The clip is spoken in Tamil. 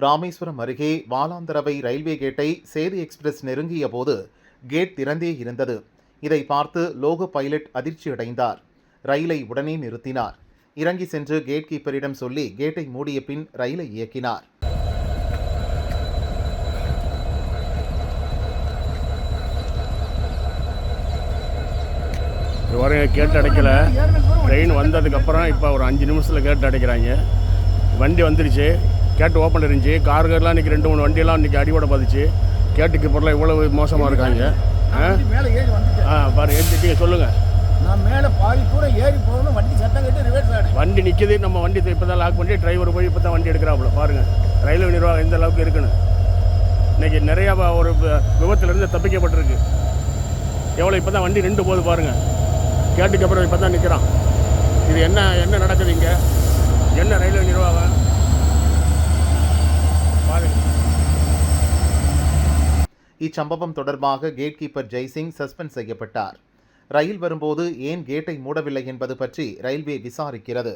ராமேஸ்வரம் அருகே வாலாந்தரவை ரயில்வே கேட்டை சேது எக்ஸ்பிரஸ் நெருங்கிய போது கேட் திறந்தே இருந்தது. இதை பார்த்து லோகோ பைலட் அதிர்ச்சியடைந்தார். ரயிலை உடனே நிறுத்தினார். இறங்கி சென்று கேட் கீப்பரிடம் சொல்லி கேட்டை மூடிய பின் ரயிலை இயக்கினார். கேட்டு அடைக்கல. ட்ரெயின் வந்ததுக்கப்புறம் இப்போ ஒரு 5 நிமிஷத்தில் கேட்டு அடைக்கிறாங்க. வண்டி வந்துருச்சு. கேட்டு ஓப்பன் இருந்துச்சு. கார்லாம் இன்றைக்கி 2-3 வண்டியெல்லாம் இன்றைக்கி அடியோட பார்த்துச்சு. கேட்டுக்கு பொருளாக இவ்வளவு மோசமாக இருக்காங்க. பாரு ஏற்றிட்டீங்க சொல்லுங்கள். நான் மேலே பாதி கூட ஏறி போகணும். வண்டி சத்தம் கேட்டு ரிவர்ஸ் ஆகிடும். வண்டி நிற்கிது. நம்ம வண்டி இப்போ தான் லாக் பண்ணி டிரைவர் போய் இப்போ தான் வண்டி எடுக்கிறாப்புல. பாருங்கள் ரயில்வே நிர்வாகம் எந்த அளவுக்கு இருக்குன்னு. இன்றைக்கி நிறையா ஒரு விபத்துலேருந்து தப்பிக்கப்பட்டிருக்கு. எவ்வளோ இப்போ தான் வண்டி நின்று போகுது பாருங்கள். கேட்டுக்கு அப்புறம் இப்போ தான் நிற்கிறான். இது என்ன நடக்குது இங்கே? என்ன ரயில்வே நிர்வாகம் பாருங்கள். இச்சம்பவம் தொடர்பாக கேட் கீப்பர் ஜெய்சிங் சஸ்பெண்ட் செய்யப்பட்டார். ரயில் வரும்போது ஏன் கேட்டை மூடவில்லை என்பது பற்றி ரயில்வே விசாரிக்கிறது.